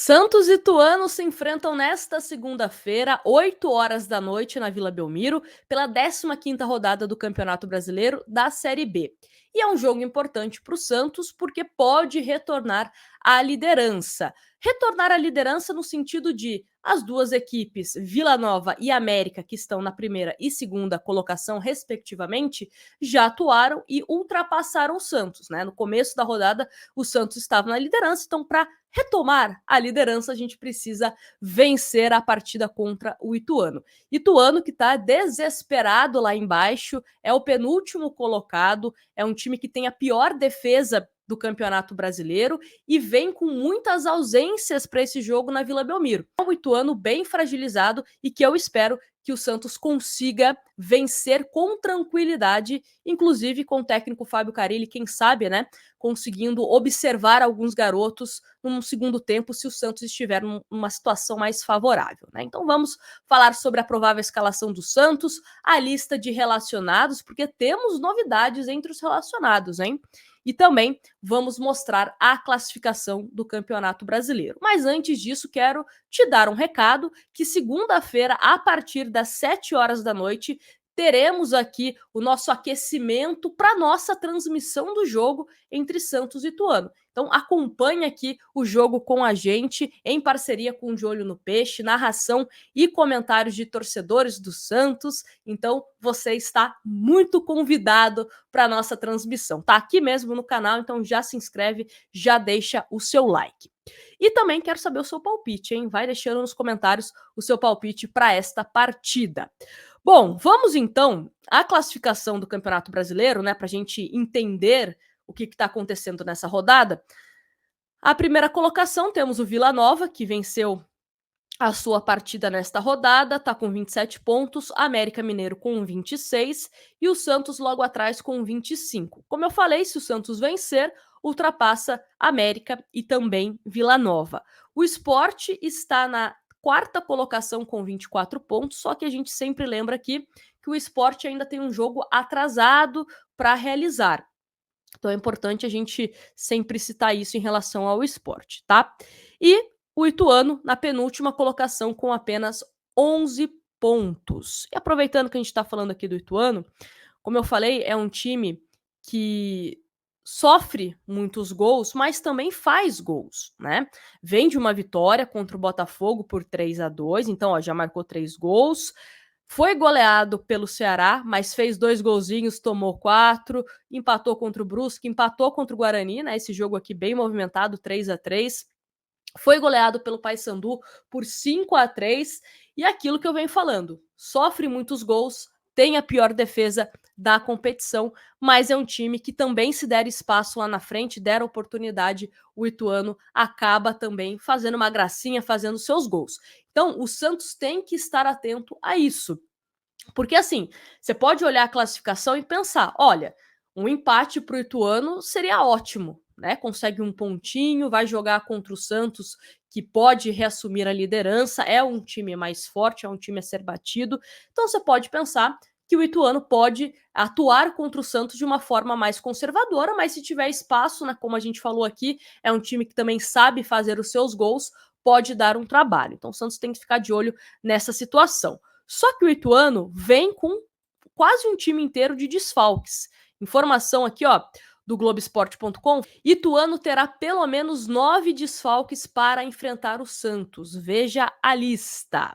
Santos e Ituano se enfrentam nesta segunda-feira, 8 horas da noite, na Vila Belmiro, pela 15ª rodada do Campeonato Brasileiro da Série B. E é um jogo importante para o Santos porque pode retornar à liderança. Retornar à liderança no sentido de as duas equipes, Vila Nova e América, que estão na primeira e segunda colocação, respectivamente, já atuaram e ultrapassaram o Santos, né? No começo da rodada, o Santos estava na liderança, então, para retomar a liderança, a gente precisa vencer a partida contra o Ituano. Ituano que está desesperado lá embaixo, é o penúltimo colocado, é um time que tem a pior defesa do Campeonato Brasileiro e vem com muitas ausências para esse jogo na Vila Belmiro. É um Ituano bem fragilizado e que eu espero que o Santos consiga vencer com tranquilidade, inclusive com o técnico Fábio Carille, quem sabe, né, conseguindo observar alguns garotos num segundo tempo se o Santos estiver numa situação mais favorável, né? Então vamos falar sobre a provável escalação do Santos, a lista de relacionados, porque temos novidades entre os relacionados, hein? E também vamos mostrar a classificação do Campeonato Brasileiro. Mas antes disso, quero te dar um recado que segunda-feira, a partir das 7 horas da noite, teremos aqui o nosso aquecimento para nossa transmissão do jogo entre Santos e Ituano. Então acompanhe aqui o jogo com a gente, em parceria com o De Olho no Peixe, narração e comentários de torcedores do Santos. Então você está muito convidado para a nossa transmissão. Tá aqui mesmo no canal, então já se inscreve, já deixa o seu like. E também quero saber o seu palpite, hein? Vai deixando nos comentários o seu palpite para esta partida. Bom, vamos então à classificação do Campeonato Brasileiro, né? Para a gente entender o que está acontecendo nessa rodada. A primeira colocação temos o Vila Nova, que venceu a sua partida nesta rodada, está com 27 pontos, América Mineiro com 26 e o Santos logo atrás com 25. Como eu falei, se o Santos vencer, ultrapassa América e também Vila Nova. O Sport está na quarta colocação com 24 pontos, só que a gente sempre lembra aqui que o Sport ainda tem um jogo atrasado para realizar. Então é importante a gente sempre citar isso em relação ao esporte, tá? E o Ituano na penúltima colocação com apenas 11 pontos. E aproveitando que a gente está falando aqui do Ituano, como eu falei, é um time que sofre muitos gols, mas também faz gols, né? Vem de uma vitória contra o Botafogo por 3-2, então ó, já marcou 3 gols. Foi goleado pelo Ceará, mas fez 2 golzinhos, tomou 4, empatou contra o Brusque, empatou contra o Guarani, né? Esse jogo aqui bem movimentado, 3-3. Foi goleado pelo Paysandu por 5-3. E aquilo que eu venho falando, sofre muitos gols, tem a pior defesa da competição, mas é um time que também, se der espaço lá na frente, der oportunidade, o Ituano acaba também fazendo uma gracinha, fazendo seus gols. Então, o Santos tem que estar atento a isso. Porque assim, você pode olhar a classificação e pensar, olha, um empate para o Ituano seria ótimo, né? Consegue um pontinho, vai jogar contra o Santos, que pode reassumir a liderança, é um time mais forte, é um time a ser batido. Então você pode pensar que o Ituano pode atuar contra o Santos de uma forma mais conservadora, mas se tiver espaço, né, como a gente falou aqui, é um time que também sabe fazer os seus gols, pode dar um trabalho. Então o Santos tem que ficar de olho nessa situação. Só que o Ituano vem com quase um time inteiro de desfalques. Informação aqui, ó, do Globoesporte.com, Ituano terá pelo menos 9 desfalques para enfrentar o Santos. Veja a lista.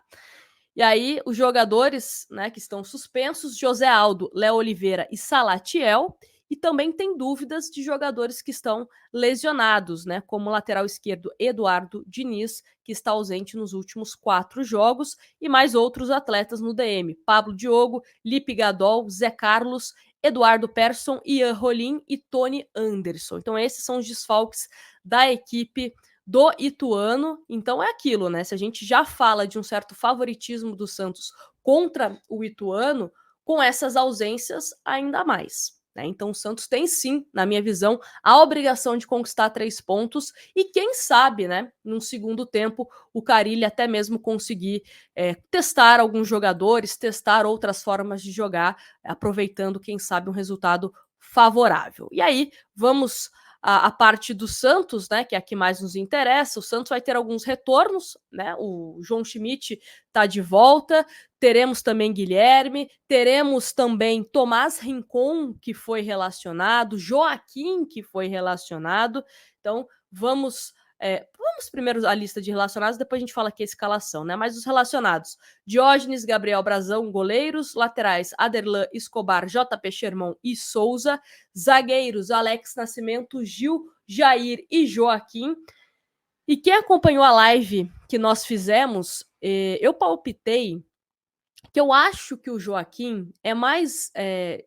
E aí, os jogadores, né, que estão suspensos, José Aldo, Léo Oliveira e Salatiel, e também tem dúvidas de jogadores que estão lesionados, né, como o lateral esquerdo Eduardo Diniz, que está ausente nos últimos 4 jogos, e mais outros atletas no DM, Pablo Diogo, Lipe Gadol, Zé Carlos, Eduardo Persson, Ian Rolim e Tony Anderson. Então esses são os desfalques da equipe do Ituano. Então é aquilo, né? Se a gente já fala de um certo favoritismo do Santos contra o Ituano, com essas ausências ainda mais. Né? Então o Santos tem sim, na minha visão, a obrigação de conquistar 3 pontos e quem sabe, né, num segundo tempo, o Carille até mesmo conseguir testar alguns jogadores, testar outras formas de jogar, aproveitando, quem sabe, um resultado favorável. E aí, vamos a parte do Santos, né, que é a que mais nos interessa. O Santos vai ter alguns retornos, né? O João Schmidt está de volta, teremos também Guilherme, teremos também Tomás Rincon, que foi relacionado, Joaquim, que foi relacionado. Então, vamos primeiro a lista de relacionados, depois a gente fala aqui a escalação, né? Mas os relacionados: Diógenes, Gabriel Brazão, goleiros, laterais: Aderlan, Escobar, JP Sherman e Souza, zagueiros: Alex Nascimento, Gil, Jair e Joaquim. E quem acompanhou a live que nós fizemos, eu palpitei que eu acho que o Joaquim é mais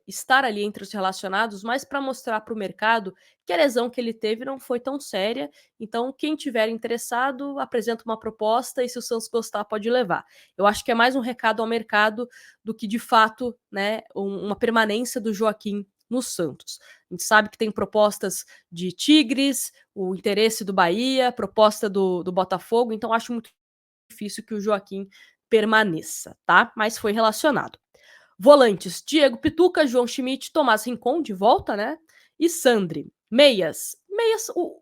estar ali entre os relacionados, mais para mostrar para o mercado que a lesão que ele teve não foi tão séria. Então, quem tiver interessado, apresenta uma proposta e se o Santos gostar, pode levar. Eu acho que é mais um recado ao mercado do que, de fato, né, uma permanência do Joaquim no Santos. A gente sabe que tem propostas de Tigres, o interesse do Bahia, proposta do Botafogo, então acho muito difícil que o Joaquim permaneça, tá? Mas foi relacionado. Volantes: Diego Pituca, João Schmidt, Tomás Rincon, de volta, né? E Sandri. Meias,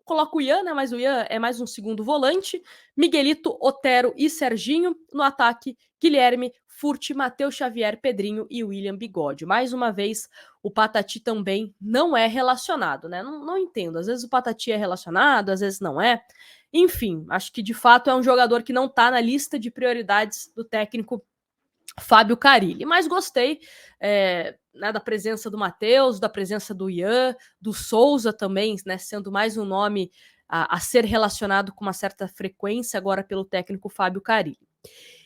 coloca o Ian, né? Mas o Ian é mais um segundo volante. Miguelito, Otero e Serginho. No ataque, Guilherme, Furt, Matheus Xavier, Pedrinho e William Bigode. Mais uma vez, o Patati também não é relacionado, né? Não entendo. Às vezes o Patati é relacionado, às vezes não é. Enfim, acho que de fato é um jogador que não está na lista de prioridades do técnico Fábio Carille. Mas gostei né, da presença do Matheus, da presença do Ian, do Souza também, né, sendo mais um nome a ser relacionado com uma certa frequência agora pelo técnico Fábio Carille.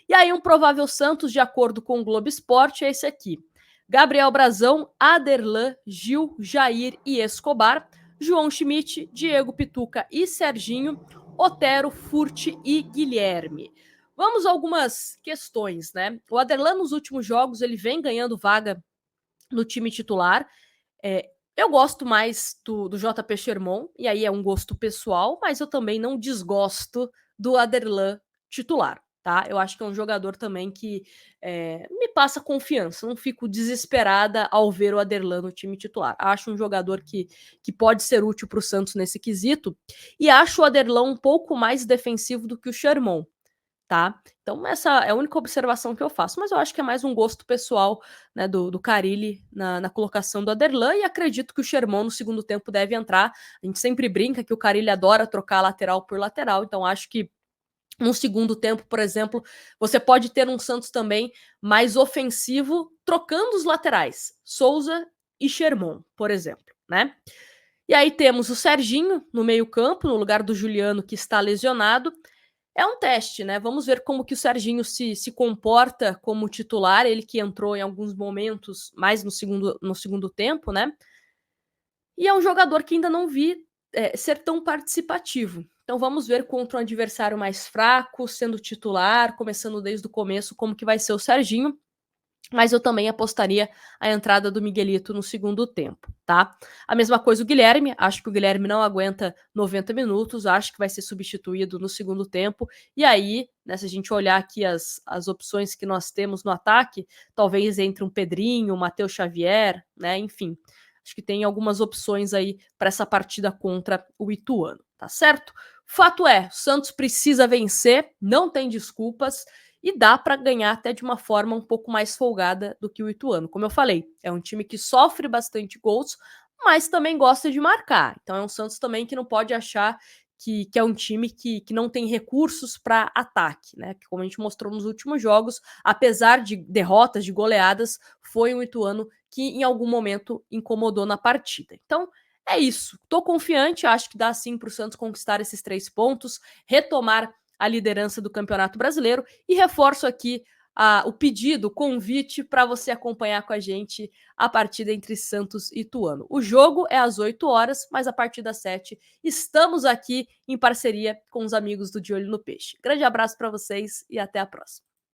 E aí um provável Santos, de acordo com o Globo Esporte, é esse aqui: Gabriel Brazão, Aderlan, Gil, Jair e Escobar, João Schmidt, Diego Pituca e Serginho, Otero, Furt e Guilherme. Vamos a algumas questões, né? O Aderlan, nos últimos jogos, ele vem ganhando vaga no time titular. Eu gosto mais do JP Sherman, e aí é um gosto pessoal, mas eu também não desgosto do Aderlan titular, tá? Eu acho que é um jogador também que me passa confiança, não fico desesperada ao ver o Aderlan no time titular. Acho um jogador que pode ser útil para o Santos nesse quesito, e acho o Aderlan um pouco mais defensivo do que o Sherman, tá? Então essa é a única observação que eu faço, mas eu acho que é mais um gosto pessoal, né, do Carille na colocação do Aderlan, e acredito que o Sherman no segundo tempo deve entrar. A gente sempre brinca que o Carille adora trocar lateral por lateral, então acho que no segundo tempo, por exemplo, você pode ter um Santos também mais ofensivo, trocando os laterais, Souza e Sherman, por exemplo, né? E aí temos o Serginho no meio-campo, no lugar do Juliano, que está lesionado. É um teste, né? Vamos ver como que o Serginho se comporta como titular, ele que entrou em alguns momentos, mais no segundo tempo, né? E é um jogador que ainda não vi ser tão participativo. Então vamos ver contra um adversário mais fraco, sendo titular, começando desde o começo, como que vai ser o Serginho. Mas eu também apostaria a entrada do Miguelito no segundo tempo, tá? A mesma coisa o Guilherme, acho que o Guilherme não aguenta 90 minutos, acho que vai ser substituído no segundo tempo, e aí, né, se a gente olhar aqui as opções que nós temos no ataque, talvez entre um Pedrinho, um Matheus Xavier, né, enfim, acho que tem algumas opções aí para essa partida contra o Ituano, tá certo? Fato é, o Santos precisa vencer, não tem desculpas, e dá para ganhar até de uma forma um pouco mais folgada do que o Ituano. Como eu falei, é um time que sofre bastante gols, mas também gosta de marcar. Então é um Santos também que não pode achar que é um time que não tem recursos para ataque, né? Que, como a gente mostrou nos últimos jogos, apesar de derrotas, de goleadas, foi um Ituano que em algum momento incomodou na partida. Então é isso. Tô confiante, acho que dá sim para o Santos conquistar esses 3 pontos, retomar a liderança do Campeonato Brasileiro, e reforço aqui o pedido, o convite para você acompanhar com a gente a partida entre Santos e Ituano. O jogo é às 8 horas, mas a partir das 7 estamos aqui em parceria com os amigos do De Olho no Peixe. Grande abraço para vocês e até a próxima.